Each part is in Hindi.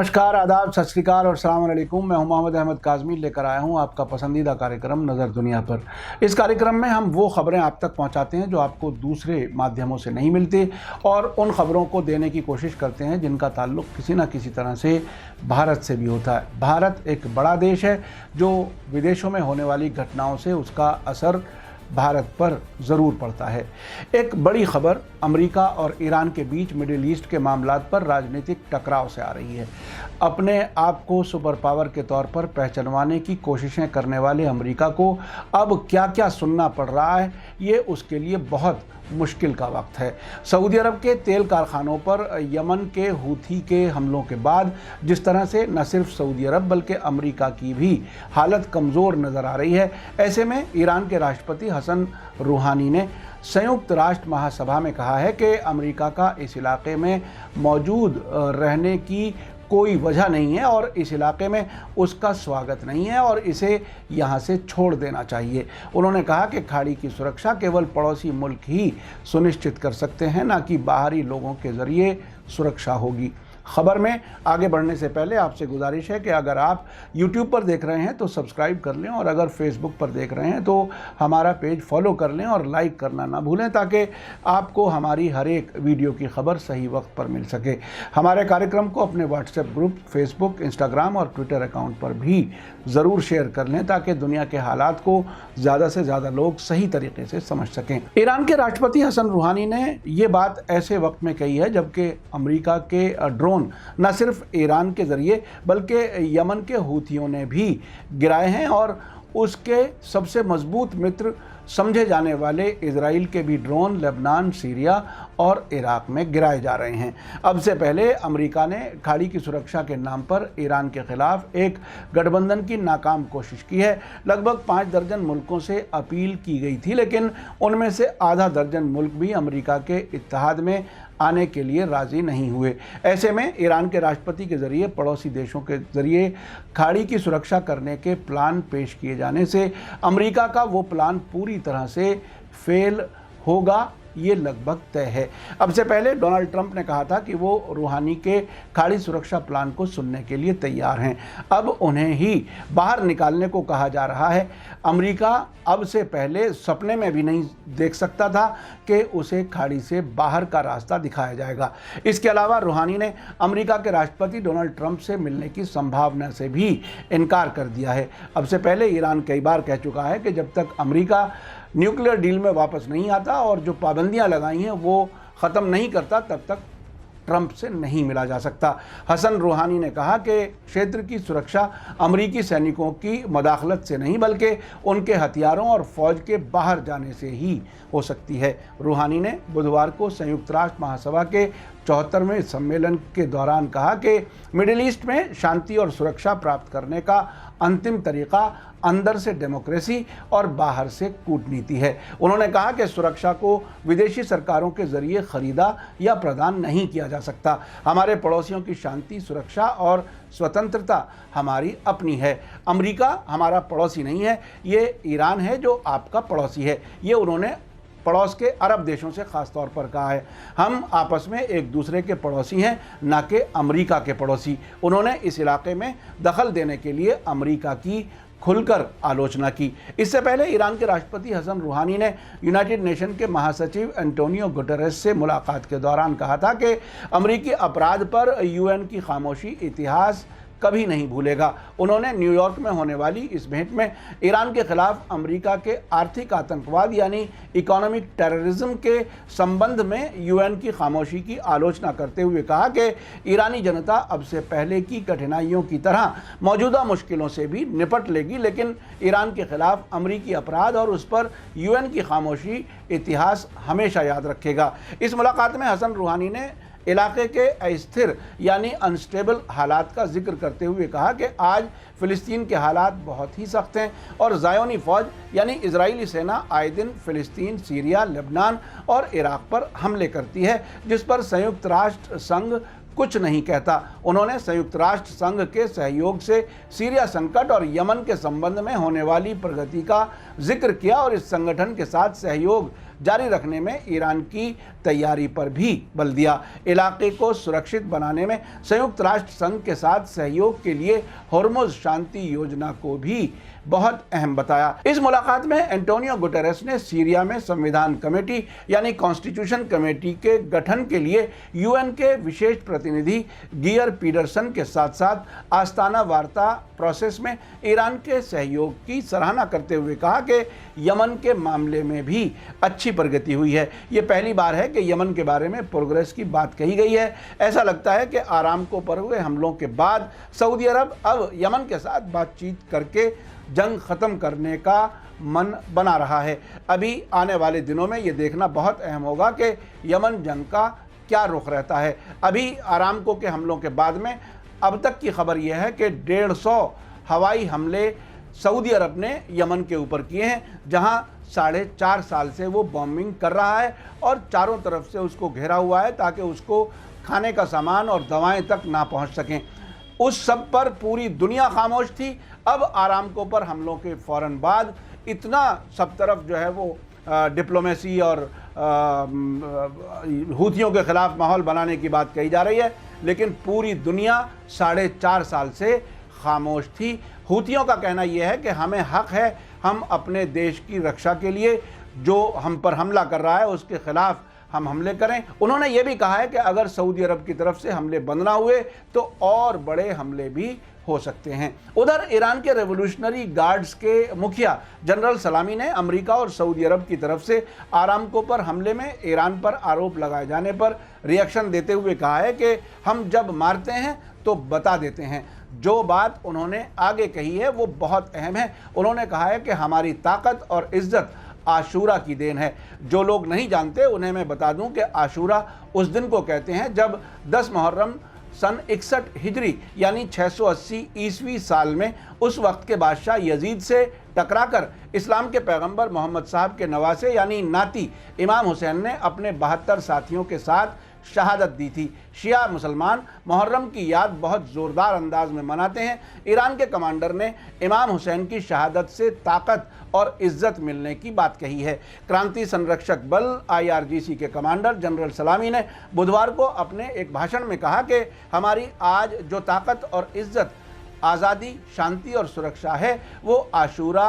नमस्कार, आदाब, सत श्री अकाल और अस्सलाम वालेकुम। मैं हूं मोहम्मद अहमद काज़मी, लेकर आया हूं आपका पसंदीदा कार्यक्रम नज़र दुनिया पर। इस कार्यक्रम में हम वो ख़बरें आप तक पहुंचाते हैं जो आपको दूसरे माध्यमों से नहीं मिलती और उन ख़बरों को देने की कोशिश करते हैं जिनका ताल्लुक़ किसी न किसी तरह से भारत से भी होता है। भारत एक बड़ा देश है जो विदेशों में होने वाली घटनाओं से उसका असर भारत पर ज़रूर पड़ता है। एक बड़ी खबर अमेरिका और ईरान के बीच मिडिल ईस्ट के मामलात पर राजनीतिक टकराव से आ रही है। अपने आप को सुपर पावर के तौर पर पहचानवाने की कोशिशें करने वाले अमेरिका को अब क्या क्या सुनना पड़ रहा है, ये उसके लिए बहुत मुश्किल का वक्त है। सऊदी अरब के तेल कारखानों पर यमन के हूथी के हमलों के बाद जिस तरह से न सिर्फ सऊदी अरब बल्कि अमेरिका की भी हालत कमज़ोर नज़र आ रही है, ऐसे में ईरान के राष्ट्रपति हसन रूहानी ने संयुक्त राष्ट्र महासभा में कहा है कि अमेरिका का इस इलाके में मौजूद रहने की कोई वजह नहीं है और इस इलाके में उसका स्वागत नहीं है और इसे यहाँ से छोड़ देना चाहिए। उन्होंने कहा कि खाड़ी की सुरक्षा केवल पड़ोसी मुल्क ही सुनिश्चित कर सकते हैं, ना कि बाहरी लोगों के ज़रिए सुरक्षा होगी। खबर में आगे बढ़ने से पहले आपसे गुजारिश है कि अगर आप YouTube पर देख रहे हैं तो सब्सक्राइब कर लें और अगर Facebook पर देख रहे हैं तो हमारा पेज फॉलो कर लें और लाइक करना ना भूलें ताकि आपको हमारी हर एक वीडियो की खबर सही वक्त पर मिल सके। हमारे कार्यक्रम को अपने व्हाट्सएप ग्रुप, फेसबुक, इंस्टाग्राम और ट्विटर अकाउंट पर भी ज़रूर शेयर कर लें ताकि दुनिया के हालात को ज़्यादा से ज़्यादा लोग सही तरीके से समझ सकें। ईरान के राष्ट्रपति हसन रूहानी ने ये बात ऐसे वक्त में कही है जबकि अमेरिका के ड्रोन न सिर्फ ईरान के ज़रिए बल्कि यमन के हूथियों ने भी गिराए हैं और उसके सबसे मजबूत मित्र समझे जाने वाले इजराइल के भी ड्रोन लेबनान, सीरिया और इराक में गिराए जा रहे हैं। अब से पहले अमेरिका ने खाड़ी की सुरक्षा के नाम पर ईरान के खिलाफ एक गठबंधन की नाकाम कोशिश की है। लगभग 5 दर्जन मुल्कों से अपील की गई थी, लेकिन उनमें से आधा दर्जन मुल्क भी अमेरिका के इत्तेहाद में आने के लिए राज़ी नहीं हुए। ऐसे में ईरान के राष्ट्रपति के ज़रिए पड़ोसी देशों के ज़रिए खाड़ी की सुरक्षा करने के प्लान पेश किए जाने से अमेरिका का वो प्लान पूरी तरह से फेल होगा, ये लगभग तय है। अब से पहले डोनाल्ड ट्रंप ने कहा था कि वो रूहानी के खाड़ी सुरक्षा प्लान को सुनने के लिए तैयार हैं। अब उन्हें ही बाहर निकालने को कहा जा रहा है। अमेरिका अब से पहले सपने में भी नहीं देख सकता था कि उसे खाड़ी से बाहर का रास्ता दिखाया जाएगा। इसके अलावा रूहानी ने अमेरिका के राष्ट्रपति डोनाल्ड ट्रंप से मिलने की संभावना से भी इनकार कर दिया है। अब से पहले ईरान कई बार कह चुका है कि जब तक अमेरिका न्यूक्लियर डील में वापस नहीं आता और जो पाबंदियां लगाई हैं वो ख़त्म नहीं करता, तब तक ट्रंप से नहीं मिला जा सकता। हसन रूहानी ने कहा कि क्षेत्र की सुरक्षा अमरीकी सैनिकों की मदाखलत से नहीं बल्कि उनके हथियारों और फौज के बाहर जाने से ही हो सकती है। रूहानी ने बुधवार को संयुक्त राष्ट्र महासभा के 74वें सम्मेलन के दौरान कहा कि मिडिल ईस्ट में शांति और सुरक्षा प्राप्त करने का अंतिम तरीका अंदर से डेमोक्रेसी और बाहर से कूटनीति है। उन्होंने कहा कि सुरक्षा को विदेशी सरकारों के जरिए खरीदा या प्रदान नहीं किया जा सकता। हमारे पड़ोसियों की शांति, सुरक्षा और स्वतंत्रता हमारी अपनी है। अमेरिका हमारा पड़ोसी नहीं है, ये ईरान है जो आपका पड़ोसी है। ये उन्होंने पड़ोस के अरब देशों से ख़ास तौर पर कहा है। हम आपस में एक दूसरे के पड़ोसी हैं, ना कि अमेरिका के पड़ोसी। उन्होंने इस इलाके में दखल देने के लिए अमेरिका की खुलकर आलोचना की। इससे पहले ईरान के राष्ट्रपति हसन रूहानी ने यूनाइटेड नेशन के महासचिव एंटोनियो गुटेरेस से मुलाकात के दौरान कहा था कि अमेरिकी अपराध पर यूएन की खामोशी इतिहास कभी नहीं भूलेगा। उन्होंने न्यूयॉर्क में होने वाली इस भेंट में ईरान के खिलाफ अमेरिका के आर्थिक आतंकवाद यानी इकोनॉमिक टेररिज्म के संबंध में यूएन की खामोशी की आलोचना करते हुए कहा कि ईरानी जनता अब से पहले की कठिनाइयों की तरह मौजूदा मुश्किलों से भी निपट लेगी, लेकिन ईरान के खिलाफ अमेरिकी अपराध और उस पर यूएन की खामोशी इतिहास हमेशा याद रखेगा। इस मुलाकात में हसन रूहानी ने इलाके के अस्थिर यानी अनस्टेबल हालात का जिक्र करते हुए कहा कि आज फ़िलिस्तीन के हालात बहुत ही सख्त हैं और ज़ायोनी फ़ौज यानी इजरायली सेना आए दिन फ़िलिस्तीन, सीरिया, लेबनान और इराक़ पर हमले करती है, जिस पर संयुक्त राष्ट्र संघ कुछ नहीं कहता। उन्होंने संयुक्त राष्ट्र संघ के सहयोग से सीरिया संकट और यमन के संबंध में होने वाली प्रगति का जिक्र किया और इस संगठन के साथ सहयोग जारी रखने में ईरान की तैयारी पर भी बल दिया। इलाके को सुरक्षित बनाने में संयुक्त राष्ट्र संघ के साथ सहयोग के लिए होर्मुज शांति योजना को भी बहुत अहम बताया। इस मुलाकात में एंटोनियो गुटेरेस ने सीरिया में संविधान कमेटी यानी कॉन्स्टिट्यूशन कमेटी के गठन के लिए यूएन के विशेष प्रतिनिधि गियर पीडरसन के साथ साथ आस्ताना वार्ता प्रोसेस में ईरान के सहयोग की सराहना करते हुए कहा कि यमन के मामले में भी अच्छी प्रगति हुई है। ये पहली बार है कि यमन के बारे में प्रोग्रेस की बात कही गई है। ऐसा लगता है कि आरामको पर हुए हमलों के बाद सऊदी अरब अब यमन के साथ बातचीत करके जंग ख़त्म करने का मन बना रहा है। अभी आने वाले दिनों में ये देखना बहुत अहम होगा कि यमन जंग का क्या रुख रहता है। अभी आरामको के हमलों के बाद में अब तक की खबर यह है कि 150 हवाई हमले सऊदी अरब ने यमन के ऊपर किए हैं, जहां 4.5 साल से वो बॉम्बिंग कर रहा है और चारों तरफ से उसको घेरा हुआ है ताकि उसको खाने का सामान और दवाएं तक ना पहुंच सकें। उस सब पर पूरी दुनिया खामोश थी। अब आरामको पर हमलों के फ़ौरन बाद इतना सब तरफ जो है वो डिप्लोमेसी और हूथियों के ख़िलाफ़ माहौल बनाने की बात कही जा रही है, लेकिन पूरी दुनिया 4.5 साल से खामोश थी। हूथियों का कहना यह है कि हमें हक़ है, हम अपने देश की रक्षा के लिए जो हम पर हमला कर रहा है उसके ख़िलाफ़ हम हमले करें। उन्होंने ये भी कहा है कि अगर सऊदी अरब की तरफ से हमले बंद ना हुए तो और बड़े हमले भी हो सकते हैं। उधर ईरान के रेवोल्यूशनरी गार्ड्स के मुखिया जनरल सलामी ने अमेरिका और सऊदी अरब की तरफ से आरामको पर हमले में ईरान पर आरोप लगाए जाने पर रिएक्शन देते हुए कहा है कि हम जब मारते हैं तो बता देते हैं। जो बात उन्होंने आगे कही है वो बहुत अहम है। उन्होंने कहा है कि हमारी ताकत और इज्जत आशूरा की देन है। जो लोग नहीं जानते उन्हें मैं बता दूं कि आशूरा उस दिन को कहते हैं जब 10 मुहर्रम सन 61 हिजरी यानी 680 ईस्वी साल में उस वक्त के बादशाह यजीद से टकराकर इस्लाम के पैगंबर मोहम्मद साहब के नवासे यानी नाती इमाम हुसैन ने अपने 72 साथियों के साथ शहादत दी थी। शिया मुसलमान मुहर्रम की याद बहुत ज़ोरदार अंदाज में मनाते हैं। ईरान के कमांडर ने इमाम हुसैन की शहादत से ताकत और इज्जत मिलने की बात कही है। क्रांति संरक्षक बल IRGC के कमांडर जनरल सलामी ने बुधवार को अपने एक भाषण में कहा कि हमारी आज जो ताकत और इज्जत, आज़ादी, शांति और सुरक्षा है वो आशूरा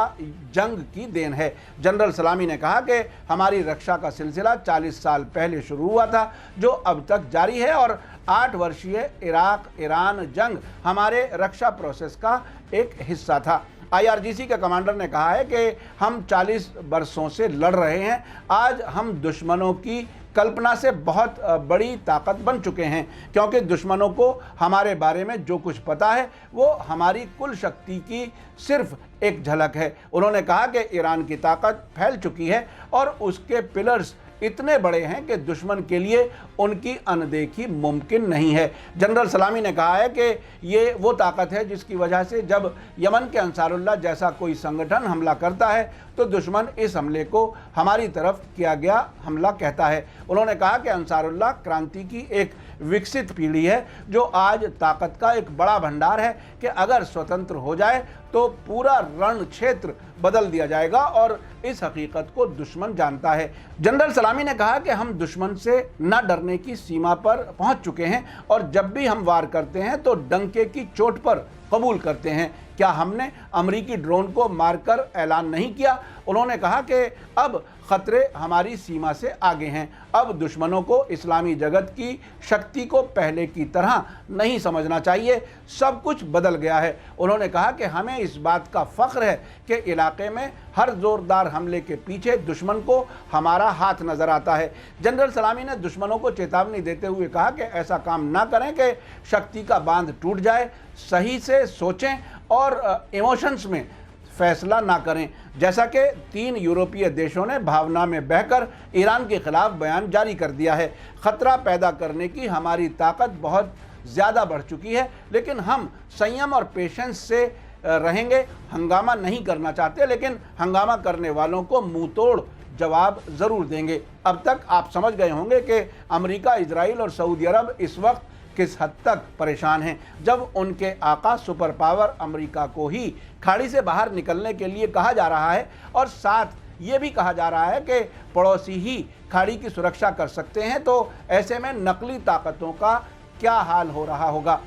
जंग की देन है। जनरल सलामी ने कहा कि हमारी रक्षा का सिलसिला 40 साल पहले शुरू हुआ था जो अब तक जारी है और 8 वर्षीय इराक ईरान जंग हमारे रक्षा प्रोसेस का एक हिस्सा था। IRGC के कमांडर ने कहा है कि हम 40 वर्षों से लड़ रहे हैं। आज हम दुश्मनों की कल्पना से बहुत बड़ी ताकत बन चुके हैं, क्योंकि दुश्मनों को हमारे बारे में जो कुछ पता है वो हमारी कुल शक्ति की सिर्फ एक झलक है। उन्होंने कहा कि ईरान की ताकत फैल चुकी है और उसके पिलर्स इतने बड़े हैं कि दुश्मन के लिए उनकी अनदेखी मुमकिन नहीं है। जनरल सलामी ने कहा है कि ये वो ताकत है जिसकी वजह से जब यमन के अंसारुल्लाह जैसा कोई संगठन हमला करता है तो दुश्मन इस हमले को हमारी तरफ किया गया हमला कहता है। उन्होंने कहा कि अंसारुल्लाह क्रांति की एक विकसित पीढ़ी है जो आज ताकत का एक बड़ा भंडार है कि अगर स्वतंत्र हो जाए तो पूरा रण क्षेत्र बदल दिया जाएगा और इस हकीकत को दुश्मन जानता है। जनरल सलामी ने कहा कि हम दुश्मन से न डरने की सीमा पर पहुंच चुके हैं और जब भी हम वार करते हैं तो डंके की चोट पर कबूल करते हैं। क्या हमने अमरीकी ड्रोन को मारकर ऐलान नहीं किया? उन्होंने कहा कि अब खतरे हमारी सीमा से आगे हैं। अब दुश्मनों को इस्लामी जगत की शक्ति को पहले की तरह नहीं समझना चाहिए, सब कुछ बदल गया है। उन्होंने कहा कि हमें इस बात का फ़ख्र है कि इलाके में हर ज़ोरदार हमले के पीछे दुश्मन को हमारा हाथ नज़र आता है। जनरल सलामी ने दुश्मनों को चेतावनी देते हुए कहा कि ऐसा काम ना करें कि शक्ति का बांध टूट जाए, सही से सोचें और इमोशंस में फैसला ना करें। जैसा कि 3 यूरोपीय देशों ने भावना में बहकर ईरान के खिलाफ बयान जारी कर दिया है। खतरा पैदा करने की हमारी ताकत बहुत ज़्यादा बढ़ चुकी है, लेकिन हम संयम और पेशेंस से रहेंगे। हंगामा नहीं करना चाहते, लेकिन हंगामा करने वालों को मुंह तोड़ जवाब ज़रूर देंगे। अब तक आप समझ गए होंगे कि अमेरिका, इजराइल और सऊदी अरब इस वक्त किस हद तक परेशान हैं, जब उनके आका सुपर पावर अमेरिका को ही खाड़ी से बाहर निकलने के लिए कहा जा रहा है और साथ ये भी कहा जा रहा है कि पड़ोसी ही खाड़ी की सुरक्षा कर सकते हैं, तो ऐसे में नकली ताकतों का क्या हाल हो रहा होगा।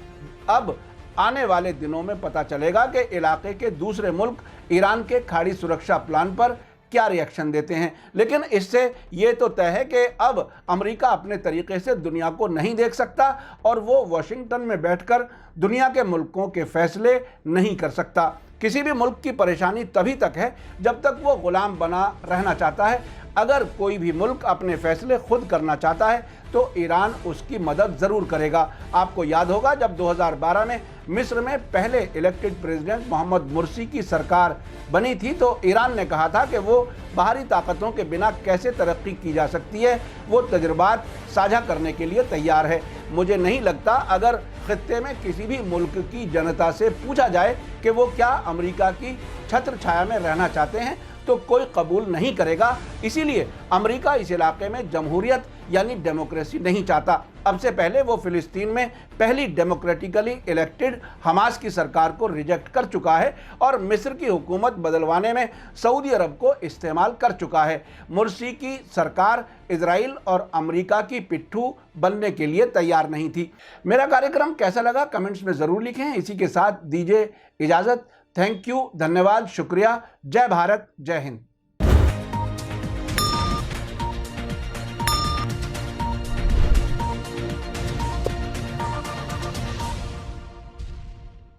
अब आने वाले दिनों में पता चलेगा कि इलाके के दूसरे मुल्क ईरान के खाड़ी सुरक्षा प्लान पर क्या रिएक्शन देते हैं। लेकिन इससे ये तो तय है कि अब अमेरिका अपने तरीके से दुनिया को नहीं देख सकता और वो वॉशिंगटन में बैठकर दुनिया के मुल्कों के फैसले नहीं कर सकता। किसी भी मुल्क की परेशानी तभी तक है जब तक वो गुलाम बना रहना चाहता है। अगर कोई भी मुल्क अपने फैसले खुद करना चाहता है तो ईरान उसकी मदद ज़रूर करेगा। आपको याद होगा जब 2012 में मिस्र में पहले इलेक्टेड प्रेसिडेंट मोहम्मद मुर्सी की सरकार बनी थी तो ईरान ने कहा था कि वो बाहरी ताकतों के बिना कैसे तरक्की की जा सकती है, वो तजुर्बात साझा करने के लिए तैयार है। मुझे नहीं लगता अगर खित्ते में किसी भी मुल्क की जनता से पूछा जाए कि वो क्या अमेरिका की छत्र छाया में रहना चाहते हैं तो कोई कबूल नहीं करेगा। इसीलिए अमेरिका इस इलाके में जमहूरियत यानी डेमोक्रेसी नहीं चाहता। अब से पहले वो फिलिस्तीन में पहली डेमोक्रेटिकली इलेक्टेड हमास की सरकार को रिजेक्ट कर चुका है और मिस्र की हुकूमत बदलवाने में सऊदी अरब को इस्तेमाल कर चुका है। मुर्सी की सरकार इजराइल और अमेरिका की पिट्ठू बनने के लिए तैयार नहीं थी। मेरा कार्यक्रम कैसा लगा कमेंट्स में ज़रूर लिखें। इसी के साथ दीजिए इजाज़त। थैंक यू, धन्यवाद, शुक्रिया। जय भारत, जय हिंद।